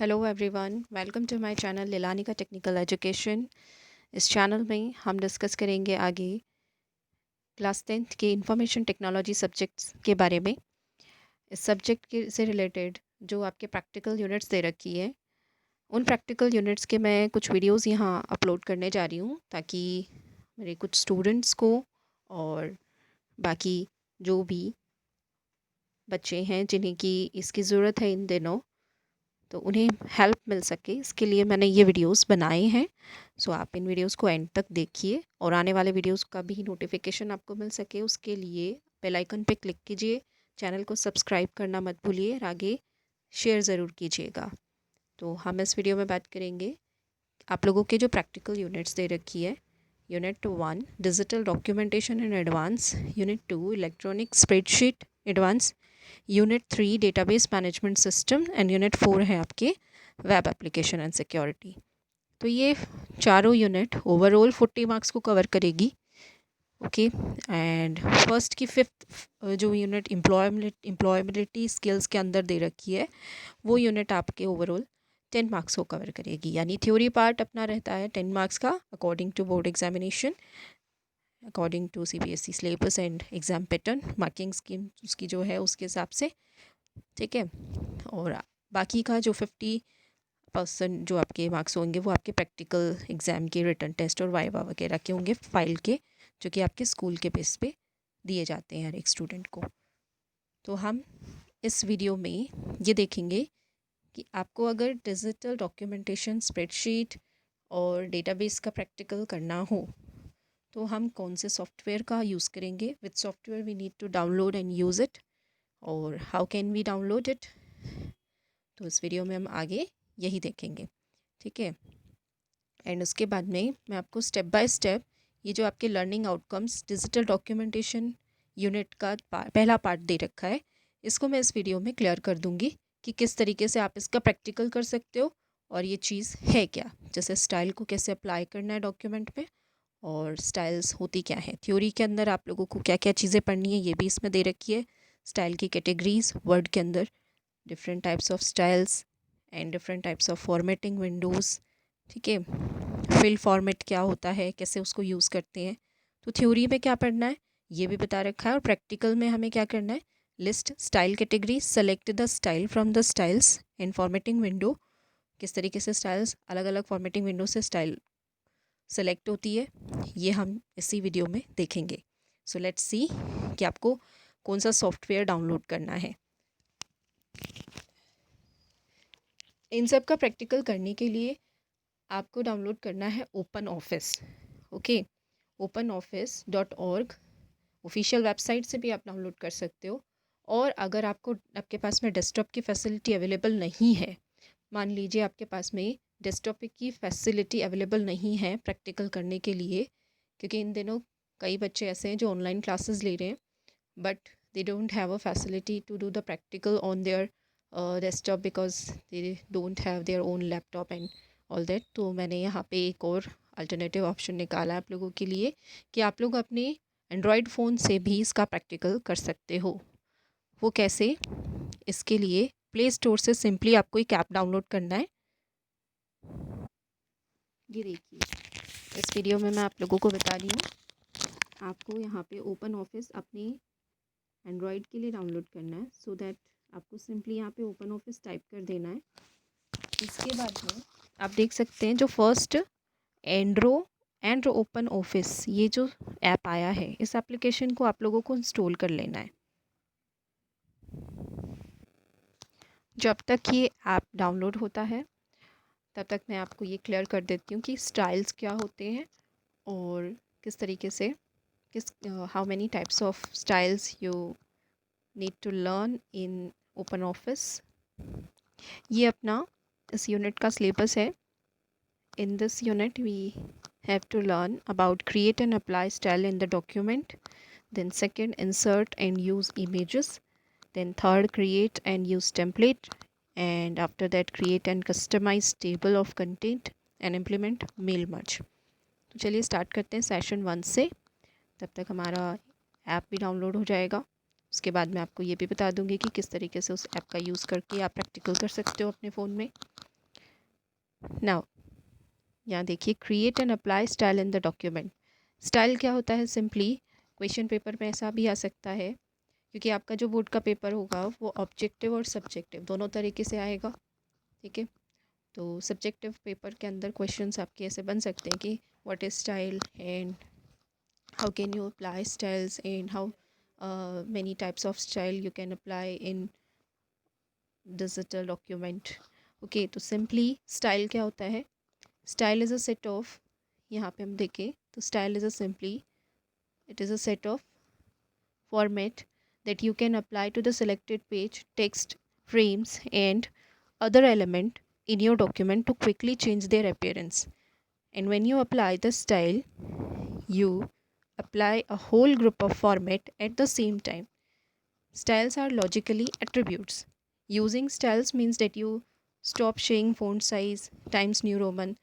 Hello everyone, welcome to my channel Leelanika technical education. इस चैनल में हम डिस्कस करेंगे आगे क्लास 10th के इंफॉर्मेशन टेक्नोलॉजी सब्जेक्ट्स के बारे में। इस सब्जेक्ट के से रिलेटेड जो आपके प्रैक्टिकल यूनिट्स दे रखी है, उन प्रैक्टिकल यूनिट्स के मैं कुछ वीडियोस यहाँ अपलोड करने जा रही हूँ ताकि मेरे कुछ स्टूडेंट्स को और बाकी जो भी बच्चे हैं जिन्हें की इसकी ज़रूरत है इन दिनों, तो उन्हें हेल्प मिल सके, इसके लिए मैंने ये वीडियोस बनाए हैं। सो आप इन वीडियोस को एंड तक देखिए और आने वाले वीडियोस का भी नोटिफिकेशन आपको मिल सके, उसके लिए बेल आइकन पे क्लिक कीजिए। चैनल को सब्सक्राइब करना मत भूलिए और आगे शेयर ज़रूर कीजिएगा। तो हम इस वीडियो में बात करेंगे आप लोगों के जो प्रैक्टिकल यूनिट्स दे रखी है। Unit 1 digital documentation in advance, unit 2 electronic spreadsheet advance, unit 3 database management system and unit 4 है आपके वेब एप्लीकेशन एंड सिक्योरिटी। तो ये चारों यूनिट ओवरऑल 40 मार्क्स को कवर करेगी। ओके, एंड फर्स्ट की फिफ्थ जो यूनिट एम्प्लॉयबिलिटी स्किल्स के अंदर दे रखी है, वो यूनिट आपके ओवरऑल 10 मार्क्स को कवर करेगी। यानी थ्योरी पार्ट अपना रहता है 10 मार्क्स का according to board examination, according to CBSE syllabus and exam pattern, marking scheme उसकी जो है उसके हिसाब से। ठीक है, और बाकी का जो 50% जो आपके मार्क्स होंगे वो आपके प्रैक्टिकल एग्ज़ाम के, रिटन टेस्ट और वाइवा वगैरह के होंगे, फाइल के, जो कि आपके स्कूल के बेस पे दिए जाते हैं हर एक स्टूडेंट को। तो हम इस वीडियो में ये देखेंगे कि आपको अगर डिजिटल डॉक्यूमेंटेशन, स्प्रेडशीट और डेटाबेस का प्रैक्टिकल करना हो तो हम कौन से सॉफ्टवेयर का यूज़ करेंगे, which software we need to download and use it, और how can we download it. तो इस वीडियो में हम आगे यही देखेंगे। ठीक है, एंड उसके बाद में मैं आपको स्टेप बाय स्टेप ये जो आपके learning outcomes digital documentation unit का पहला पार्ट दे रखा है, इसको मैं इस वीडियो में क्लियर कर दूंगी कि किस तरीके से आप इसका प्रैक्टिकल कर सकते हो और ये चीज़ है क्या, जैसे स्टाइल को कैसे अप्लाई करना है डॉक्यूमेंट में और स्टाइल्स होती क्या है। थ्योरी के अंदर आप लोगों को क्या क्या चीज़ें पढ़नी है ये भी इसमें दे रखी है। स्टाइल की कैटेगरीज, वर्ड के अंदर different types of styles and different types of formatting Windows. ठीक है, फिल फॉर्मेट क्या होता है, कैसे उसको यूज़ करते हैं। तो थ्योरी में क्या पढ़ना है ये भी बता रखा है, और प्रैक्टिकल में हमें क्या करना है, list style category, select the style from the styles in formatting window, किस तरीके से स्टाइल्स अलग अलग फॉर्मेटिंग विंडो से स्टाइल सेलेक्ट होती है, ये हम इसी वीडियो में देखेंगे। सो लेट्स सी कि आपको कौन सा सॉफ्टवेयर डाउनलोड करना है। इन सब का प्रैक्टिकल करने के लिए आपको डाउनलोड करना है open office. Okay, openoffice.org official website से भी आप डाउनलोड कर सकते हो। और अगर आपके पास में डेस्कटॉप की फैसिलिटी अवेलेबल नहीं है, मान लीजिए आपके पास में डेस्कटॉप की फैसिलिटी अवेलेबल नहीं है प्रैक्टिकल करने के लिए, क्योंकि इन दिनों कई बच्चे ऐसे हैं जो ऑनलाइन क्लासेस ले रहे हैं but they don't have a facility to do the practical on their desktop because they don't have their own laptop and all that. तो मैंने यहाँ पे एक और अल्टरनेटिव ऑप्शन निकाला आप लोगों के लिए कि आप लोग अपने एंड्रॉयड फ़ोन से भी इसका प्रैक्टिकल कर सकते हो। वो कैसे, इसके लिए प्ले स्टोर से सिंपली आपको एक ऐप डाउनलोड करना है। ये देखिए, इस वीडियो में मैं आप लोगों को बता रही हूँ, आपको यहाँ पे ओपन ऑफिस अपनी एंड्रॉयड के लिए डाउनलोड करना है। सो दैट आपको सिंपली यहाँ पे ओपन ऑफिस टाइप कर देना है। इसके बाद में आप देख सकते हैं जो फर्स्ट एंड्रो ओपन ऑफिस ये जो ऐप आया है, इस एप्लीकेशन को आप लोगों को इंस्टॉल कर लेना है। जब तक ये ऐप डाउनलोड होता है तब तक मैं आपको ये क्लियर कर देती हूँ कि स्टाइल्स क्या होते हैं और किस तरीके से how many types of styles you need to learn in open office. ये अपना इस यूनिट का सिलेबस है। In this unit we have to learn about create and apply style in the document, then second insert and use images, then third create and use template, and after that create and customize table of content and implement mail merge। तो चलिए start करते हैं session 1 से। तब तक हमारा app भी download हो जाएगा। उसके बाद मैं आपको ये भी बता दूंगी कि किस तरीके से उस ऐप का यूज़ करके आप प्रैक्टिकल कर सकते हो अपने फ़ोन में। नाउ यहाँ देखिए, create and apply style in the document. Style क्या होता है? सिंपली क्वेश्चन पेपर में ऐसा भी आ सकता है, क्योंकि आपका जो बोर्ड का पेपर होगा वो ऑब्जेक्टिव और सब्जेक्टिव दोनों तरीके से आएगा। ठीक है, तो सब्जेक्टिव पेपर के अंदर क्वेश्चंस आपके ऐसे बन सकते हैं कि what is style and how can you apply styles and how many types of style you can apply in digital document. Okay, तो सिंपली स्टाइल क्या होता है? Style is a set of, यहाँ पे हम देखें तो style is a simply it is a set of format that you can apply to the selected page, text, frames and other element in your document to quickly change their appearance. And when you apply the style, you apply a whole group of format at the same time. Styles are logically attributes. Using styles means that you stop showing font size, Times New Roman,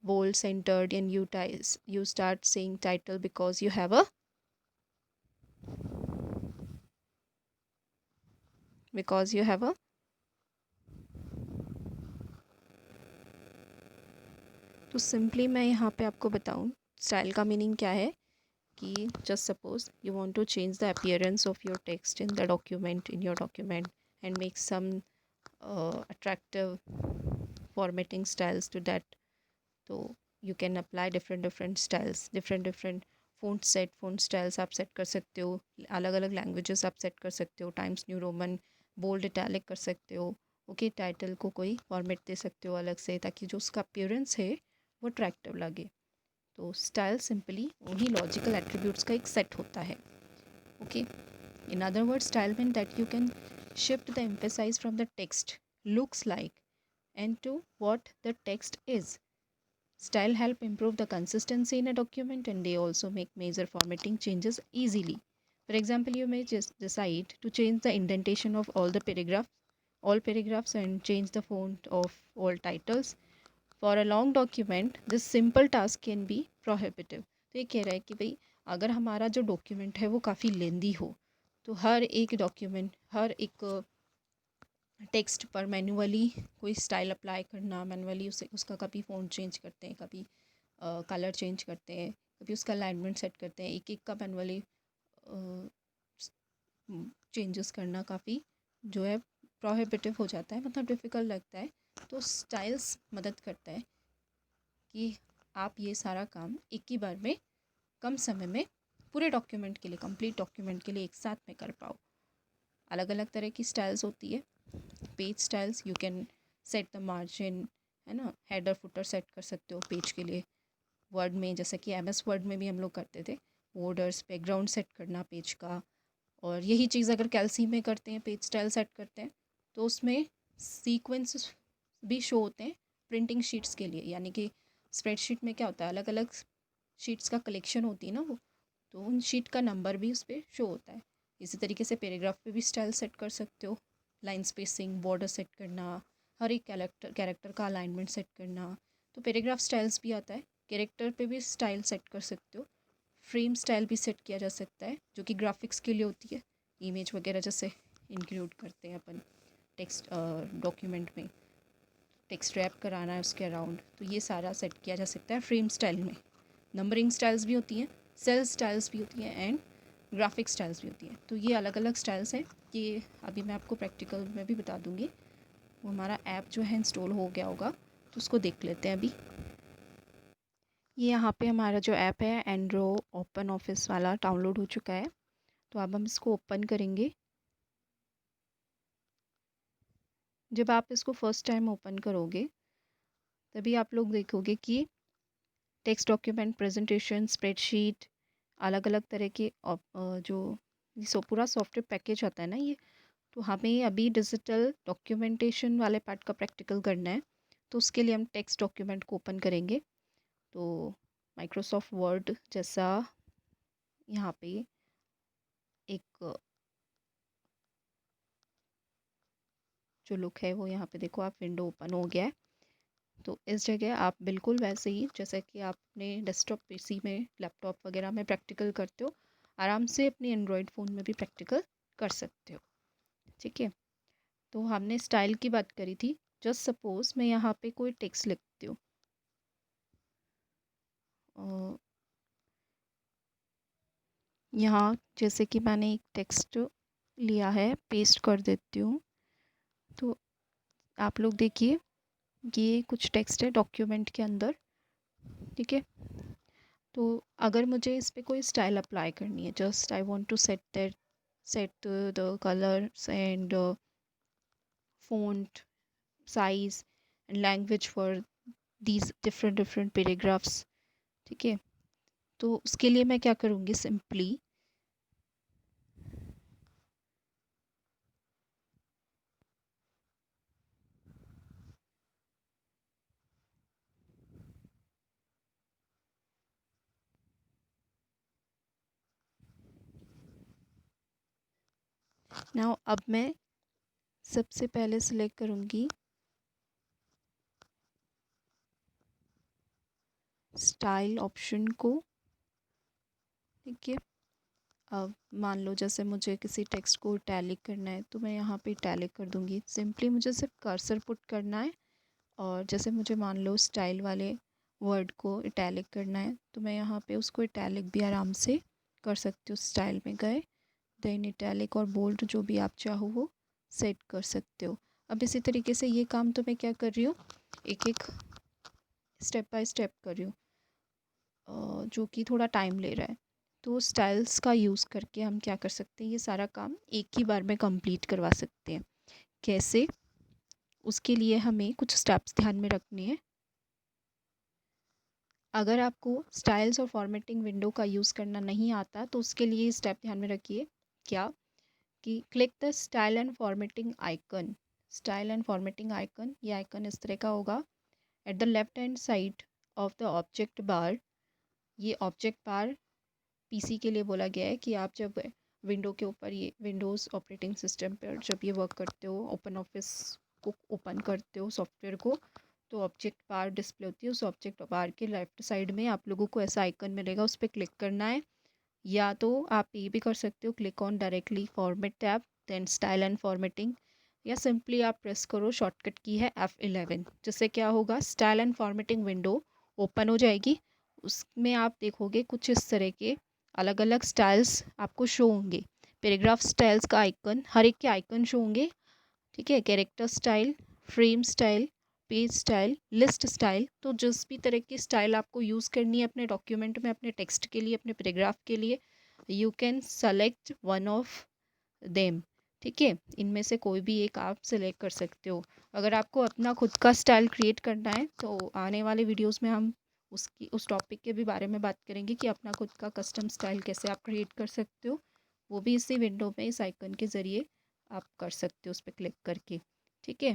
bold, centered, and you start saying title because you have a तो simply मैं यहाँ पे आपको बताऊँ style का meaning क्या है कि just suppose you want to change the appearance of your text in the document in your document and make some attractive formatting styles to that. तो you can apply different different styles, different different font styles आप set कर सकते हो, अलग अलग languages आप set कर सकते हो, Times New Roman, bold, italic कर सकते हो। ओके, टाइटल को कोई फॉर्मेट दे सकते हो अलग से, ताकि जो उसका अपीयरेंस है वो अट्रैक्टिव लगे। तो स्टाइल सिंपली उन्हीं लॉजिकल एट्रीब्यूट्स का एक सेट होता है। Okay, in other word style mean that you can shift the emphasise from the text looks like and to what the text is. Style help improve the consistency in a document and they also make major formatting changes easily. For example, you may just decide to change the indentation of all paragraphs and change the font of all titles. For a long document, this simple task can be prohibitive. तो ये कह रहा है कि भाई अगर हमारा जो डॉक्यूमेंट है वो काफ़ी लेंदी हो, तो हर एक टेक्स्ट पर मैन्युअली कोई स्टाइल अप्लाई करना, मैन्युअली उसे उसका कभी फ़ॉन्ट चेंज करते हैं, कभी कलर चेंज करते हैं, कभी उसका अलाइनमेंट सेट करते हैं, एक एक का मैनुअली चेंजेस करना काफ़ी जो है प्रोहिबिटिव हो जाता है, मतलब डिफ़िकल्ट लगता है। तो स्टाइल्स मदद करता है कि आप ये सारा काम एक ही बार में कम समय में पूरे डॉक्यूमेंट के लिए, कंप्लीट डॉक्यूमेंट के लिए एक साथ में कर पाओ। अलग अलग तरह की स्टाइल्स होती है। Page styles, you can set the margin, है ना, हेडर फुटर सेट कर सकते हो पेज के लिए। वर्ड में, जैसे कि MS वर्ड में भी हम लोग करते थे, बॉर्डर्स, बैकग्राउंड सेट करना पेज का। और यही चीज़ अगर कैल्सी में करते हैं, पेज स्टाइल सेट करते हैं, तो उसमें सीक्वेंस भी शो होते हैं प्रिंटिंग शीट्स के लिए। यानी कि स्प्रेडशीट में क्या होता है, अलग अलग शीट्स का कलेक्शन होती है ना वो, तो उन शीट का नंबर भी उस पर शो होता है। इसी तरीके से पैराग्राफ पे भी स्टाइल सेट कर सकते हो, लाइन स्पेसिंग, बॉर्डर सेट करना, हर एक कैरेक्टर का अलाइनमेंट सेट करना। तो पैराग्राफ स्टाइल्स भी आता है। कैरेक्टर पे भी स्टाइल सेट कर सकते हो। फ्रेम स्टाइल भी सेट किया जा सकता है, जो कि ग्राफिक्स के लिए होती है, इमेज वगैरह जैसे इंक्लूड करते हैं अपन टेक्स्ट डॉक्यूमेंट में, टेक्स्ट रैप कराना है उसके अराउंड, तो ये सारा सेट किया जा सकता है फ्रेम स्टाइल में। नंबरिंग स्टाइल्स भी होती हैं, सेल स्टाइल्स भी होती हैं एंड ग्राफिक स्टाइल्स भी होती हैं। तो ये अलग अलग स्टाइल्स हैं, ये अभी मैं आपको प्रैक्टिकल में भी बता दूँगी। वो हमारा ऐप जो है इंस्टॉल हो गया होगा, तो उसको देख लेते हैं अभी। ये यहाँ पे हमारा जो ऐप है एंड्रो ओपन ऑफिस वाला डाउनलोड हो चुका है। तो अब हम इसको ओपन करेंगे। जब आप इसको फर्स्ट टाइम ओपन करोगे, तभी आप लोग देखोगे कि टेक्स्ट डॉक्यूमेंट, प्रेजेंटेशन, स्प्रेडशीट, अलग अलग तरह के जो पूरा सॉफ्टवेयर पैकेज आता है ना ये। तो हमें अभी डिजिटल डॉक्यूमेंटेशन वाले पार्ट का प्रैक्टिकल करना है, तो उसके लिए हम टेक्स्ट डॉक्यूमेंट को ओपन करेंगे। तो माइक्रोसॉफ्ट वर्ड जैसा यहाँ पे एक जो लुक है वो यहाँ पे देखो आप, विंडो ओपन हो गया है। तो इस जगह आप बिल्कुल वैसे ही जैसे कि आप अपने डेस्कटॉप PC में, लैपटॉप वगैरह में प्रैक्टिकल करते हो, आराम से अपनी एंड्रॉयड फ़ोन में भी प्रैक्टिकल कर सकते हो। ठीक है, तो हमने स्टाइल की बात करी थी। जस्ट सपोज मैं यहाँ पे कोई टेक्स्ट लिखती हूँ, यहाँ जैसे कि मैंने एक टेक्स्ट लिया है, पेस्ट कर देती हूँ। तो आप लोग देखिए, ये कुछ टेक्स्ट है डॉक्यूमेंट के अंदर, ठीक है। तो अगर मुझे इस पे कोई स्टाइल अप्लाई करनी है, just I want to set the colours and font size and language for these different paragraphs, ठीक है। तो उसके लिए मैं क्या करूँगी, सिंपली नाउ अब मैं सबसे पहले सिलेक्ट करूँगी स्टाइल ऑप्शन को, ठीक है। अब मान लो जैसे मुझे किसी टेक्स्ट को इटैलिक करना है, तो मैं यहाँ पे इटैलिक कर दूँगी। सिंपली मुझे सिर्फ कर्सर पुट करना है, और जैसे मुझे मान लो स्टाइल वाले वर्ड को इटैलिक करना है, तो मैं यहाँ पे उसको इटैलिक भी आराम से कर सकती हूँ। स्टाइल में गए, देन इटैलिक और बोल्ड जो भी आप चाहो वो सेट कर सकते हो। अब इसी तरीके से ये काम तो मैं क्या कर रही हूँ, एक एक स्टेप बाय स्टेप कर रही हूँ, जो कि थोड़ा टाइम ले रहा है। तो स्टाइल्स का यूज़ करके हम क्या कर सकते हैं, ये सारा काम एक ही बार में कंप्लीट करवा सकते हैं। कैसे, उसके लिए हमें कुछ स्टेप्स ध्यान में रखने हैं। अगर आपको स्टाइल्स और फॉर्मेटिंग विंडो का यूज़ करना नहीं आता, तो उसके लिए स्टेप ध्यान में रखिए। क्या कि click the style and formatting icon. Style and formatting icon, ये आइकन इस तरह का होगा at the left hand side of the object bar. ये ऑब्जेक्ट बार पीसी के लिए बोला गया है कि आप जब विंडो के ऊपर, ये विंडोज़ ऑपरेटिंग सिस्टम पर जब ये वर्क करते हो, ओपन ऑफिस को ओपन करते हो सॉफ्टवेयर को, तो ऑब्जेक्ट बार डिस्प्ले होती है। उस ऑब्जेक्ट बार के लेफ्ट साइड में आप लोगों को ऐसा आइकन मिलेगा, उस पर क्लिक करना है। या तो आप ये भी कर सकते हो, click on directly format tab, then style and formatting, या सिंपली आप प्रेस करो, शॉर्टकट की है F11। जिससे क्या होगा, style and formatting window open हो जाएगी। उसमें आप देखोगे कुछ इस तरह के अलग अलग स्टाइल्स आपको शो होंगे। पैराग्राफ स्टाइल्स का आइकन, हर एक के आइकन शो होंगे, ठीक है। Character style, frame style, page style, list style. तो जिस भी तरह की स्टाइल आपको यूज़ करनी है अपने डॉक्यूमेंट में, अपने टेक्स्ट के लिए, अपने पैराग्राफ के लिए, you can select one of them, ठीक है। इनमें से कोई भी एक आप सेलेक्ट कर सकते हो। अगर आपको अपना खुद का स्टाइल क्रिएट करना है, तो आने वाले वीडियोस में हम उस टॉपिक के भी बारे में बात करेंगे कि अपना खुद का कस्टम स्टाइल कैसे आप क्रिएट कर सकते हो। वो भी इसी विंडो में इस आइकन के ज़रिए आप कर सकते हो, उस पर क्लिक करके, ठीक है।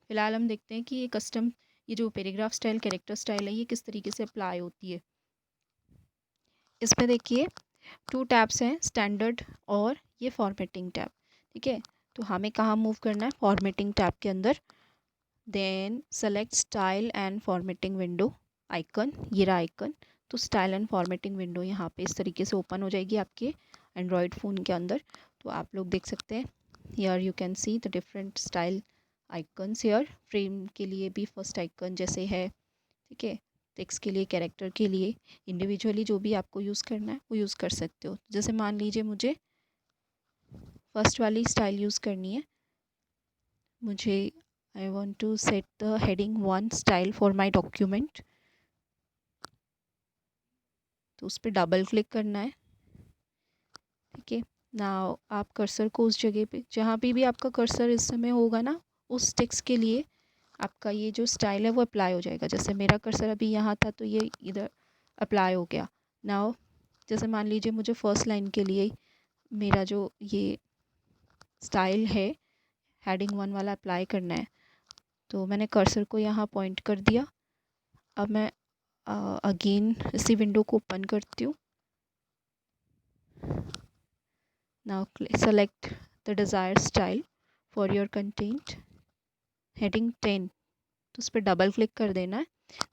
फिलहाल हम देखते हैं कि ये जो पैराग्राफ स्टाइल, कैरेक्टर स्टाइल है, ये किस तरीके से अप्लाई होती है। इसमें देखिए 2 टैब्स हैं, स्टैंडर्ड और ये फॉर्मेटिंग टैब, ठीक है। तो हमें कहाँ मूव करना है, फॉर्मेटिंग टैब के अंदर। Then select style and formatting window icon, ये रहा आइकन। तो स्टाइल एंड फॉर्मेटिंग विंडो यहाँ पे इस तरीके से ओपन हो जाएगी आपके एंड्रॉयड फ़ोन के अंदर। तो आप लोग देख सकते हैं, here you can see the different style icons. Here frame के लिए भी फर्स्ट आइकन जैसे है, ठीक है। टेक्स्ट के लिए, कैरेक्टर के लिए, इंडिविजुअली जो भी आपको यूज़ करना है वो यूज़ कर सकते हो। जैसे मान लीजिए मुझे फर्स्ट वाली स्टाइल यूज़ करनी है, मुझे I want to set the heading 1 style for my document. तो उस पर डबल क्लिक करना है, ठीक है। नाउ आप कर्सर को उस जगह पे, जहाँ भी आपका कर्सर इस समय होगा ना, उस टेक्स्ट के लिए आपका ये जो स्टाइल है वो अप्लाई हो जाएगा। जैसे मेरा कर्सर अभी यहाँ था, तो ये इधर अप्लाई हो गया। नाउ जैसे मान लीजिए मुझे फर्स्ट लाइन के लिए मेरा जो ये स्टाइल है हेडिंग 1 वाला अप्लाई करना है, तो मैंने कर्सर को यहाँ पॉइंट कर दिया। अब मैं अगेन इसी विंडो को ओपन करती हूँ। Now select the desired style for your content, heading 10। तो उस पर डबल क्लिक कर देना है।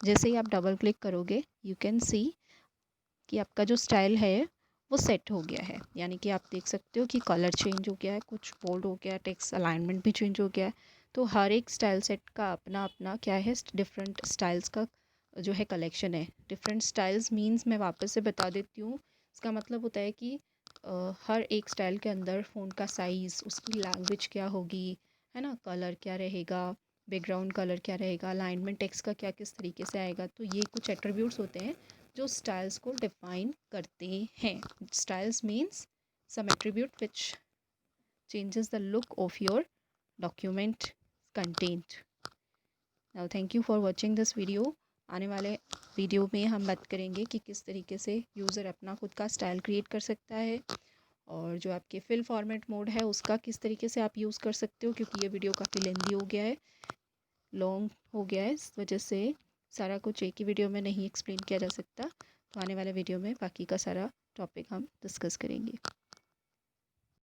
जैसे ही आप डबल क्लिक करोगे, यू कैन सी कि आपका जो स्टाइल है वो सेट हो गया है। यानी कि आप देख सकते हो कि कलर चेंज हो गया है, कुछ बोल्ड हो गया है, टेक्स्ट अलाइनमेंट भी चेंज हो गया है। तो हर एक स्टाइल सेट का अपना अपना क्या है, डिफरेंट स्टाइल्स का जो है कलेक्शन है। डिफरेंट स्टाइल्स मींस मैं वापस से बता देती हूँ, इसका मतलब होता है कि हर एक स्टाइल के अंदर फ़ोन का साइज़, उसकी लैंग्वेज क्या होगी, है ना, कलर क्या रहेगा, बैकग्राउंड कलर क्या रहेगा, अलाइनमेंट टेक्स्ट का क्या किस तरीके से आएगा। तो ये कुछ एट्रीब्यूट्स होते हैं जो स्टाइल्स को डिफाइन करते हैं। Styles means some attribute which changes the look of your document content. Now thank you for watching this video. आने वाले वीडियो में हम बात करेंगे कि किस तरीके से यूज़र अपना खुद का स्टाइल क्रिएट कर सकता है, और जो आपके फिल फॉर्मेट मोड है उसका किस तरीके से आप यूज़ कर सकते हो, क्योंकि ये वीडियो काफ़ी लेंदी हो गया है, लॉन्ग हो गया है, इस वजह से सारा कुछ एक ही वीडियो में नहीं एक्सप्लेन किया जा सकता। तो आने वाले वीडियो में बाकी का सारा टॉपिक हम डिस्कस करेंगे।